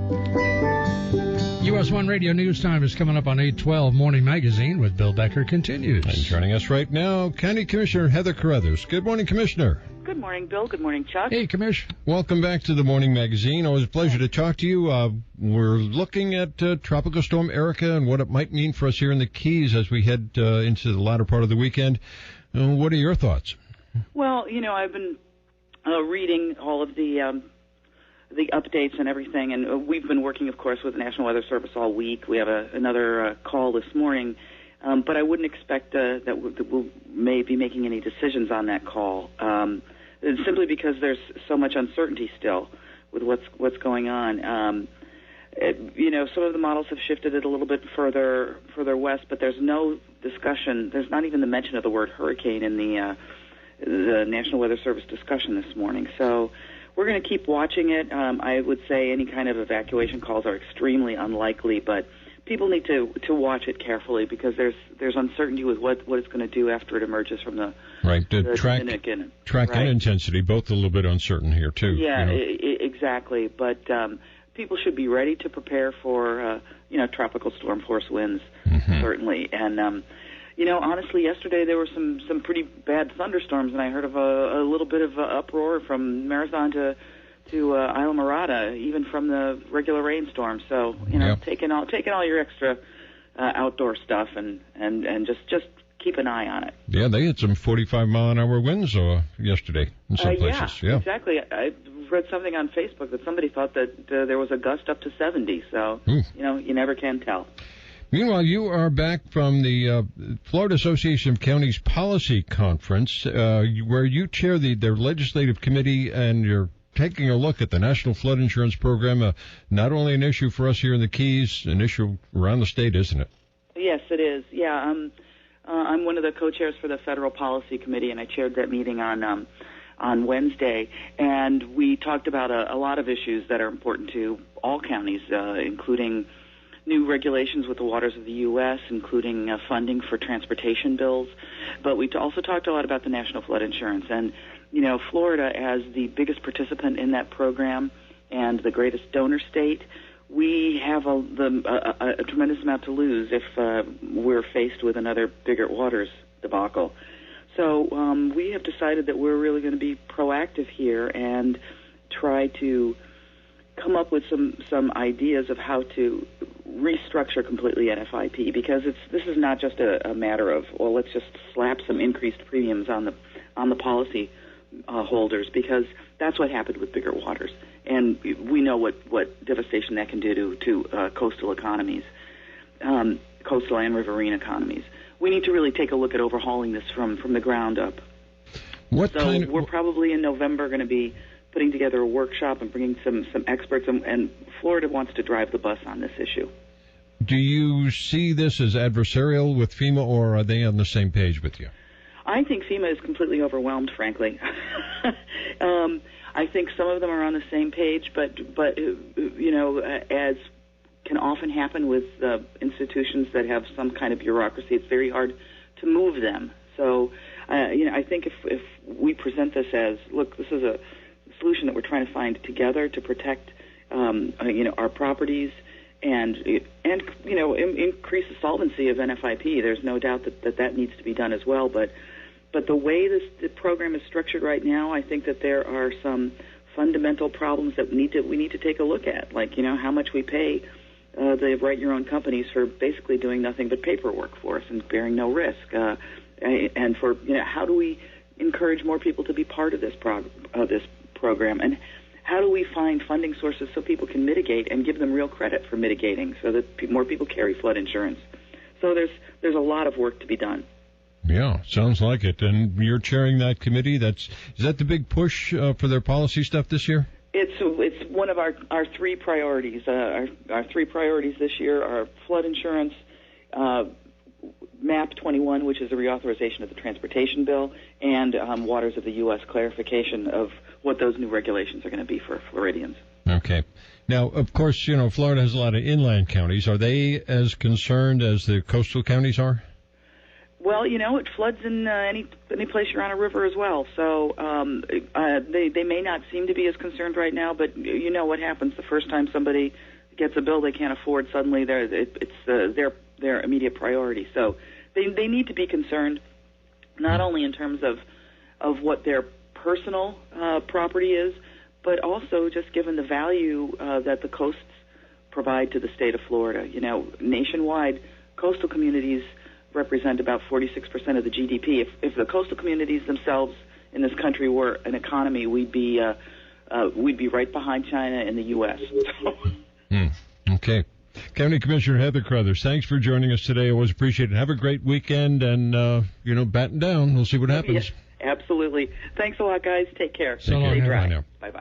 US 1 Radio News Time is coming up on 8:12. Morning Magazine with Bill Becker continues. And joining us right now, County Commissioner Heather Carruthers. Good morning, Commissioner. Good morning, Bill. Good morning, Chuck. Hey, Commissioner. Welcome back to the Morning Magazine. Always a pleasure to talk to you. We're looking at Tropical Storm Erika and what it might mean for us here in the Keys as we head into the latter part of the weekend. What are your thoughts? Well, I've been reading all of the updates and everything, and we've been working, of course, with the National Weather Service all week. We have another call this morning, but I wouldn't expect that we'll may be making any decisions on that call, simply because there's so much uncertainty still with what's going on. Some of the models have shifted it a little bit further west, but there's no discussion. There's not even the mention of the word hurricane in the National Weather Service discussion this morning. So we're going to keep watching it. I would say any kind of evacuation calls are extremely unlikely, but people need to watch it carefully because there's uncertainty with what it's going to do after it emerges from the track right. and intensity, both a little bit uncertain here too. Yeah, exactly. But people should be ready to prepare for tropical storm force winds, certainly. And honestly, yesterday there were some pretty bad thunderstorms, and I heard of a little bit of uproar from Marathon to Isla Morada, even from the regular rainstorm. So taking all your extra outdoor stuff and just keep an eye on it. Yeah, they had some 45-mile-an-hour winds yesterday in some places. Yeah, exactly. I read something on Facebook that somebody thought that there was a gust up to 70. So you never can tell. Meanwhile, you are back from the Florida Association of Counties Policy Conference, where you chair their legislative committee, and you're taking a look at the National Flood Insurance Program, not only an issue for us here in the Keys, an issue around the state, isn't it? Yes, it is. Yeah, I'm one of the co-chairs for the Federal Policy Committee, and I chaired that meeting on Wednesday, and we talked about a lot of issues that are important to all counties, including new regulations with the waters of the U.S., including funding for transportation bills. But we also talked a lot about the National Flood Insurance. And, Florida, as the biggest participant in that program and the greatest donor state, we have a tremendous amount to lose if we're faced with another Biggert Waters debacle. So we have decided that we're really going to be proactive here and try to come up with some ideas of how to restructure completely NFIP, because this is not just a matter of, well, let's just slap some increased premiums on the policy holders, because that's what happened with Biggert Waters, and we know what devastation that can do to coastal economies, coastal and riverine economies. We need to really take a look at overhauling this from the ground up. We're probably in November going to be putting together a workshop and bringing some experts, and Florida wants to drive the bus on this issue. Do you see this as adversarial with FEMA, or are they on the same page with you? I think FEMA is completely overwhelmed, frankly. I think some of them are on the same page, but as can often happen with institutions that have some kind of bureaucracy, it's very hard to move them. So, I think if we present this as, look, this is a solution that we're trying to find together to protect, our properties and increase the solvency of NFIP. There's no doubt that needs to be done as well. But the way the program is structured right now, I think that there are some fundamental problems that we need to take a look at, like how much we pay the write-your-own companies for basically doing nothing but paperwork for us and bearing no risk, and for how do we encourage more people to be part of this program, and how do we find funding sources so people can mitigate and give them real credit for mitigating, so that more people carry flood insurance. So there's a lot of work to be done. Yeah, sounds like it. And you're chairing that committee. Is that the big push for their policy stuff this year? It's one of our three priorities. Our three priorities this year are flood insurance, MAP 21, which is the reauthorization of the transportation bill, and Waters of the U.S. clarification of what those new regulations are going to be for Floridians. Okay. Now, of course, Florida has a lot of inland counties. Are they as concerned as the coastal counties are? Well, it floods in any place you're on a river as well. So they may not seem to be as concerned right now, but you know what happens the first time somebody gets a bill they can't afford, suddenly it's their immediate priority. So they need to be concerned not only in terms of what their personal property is, but also just given the value that the coasts provide to the state of Florida. Nationwide, coastal communities represent about 46% of the GDP. If the coastal communities themselves in this country were an economy, we'd be right behind China and the U.S. Okay. County Commissioner Heather Carruthers, thanks for joining us today. Always appreciate it. Have a great weekend, and batten down. We'll see what happens. Yeah, absolutely. Thanks a lot, guys. Take care. So long. Stay dry. Bye now. Bye-bye.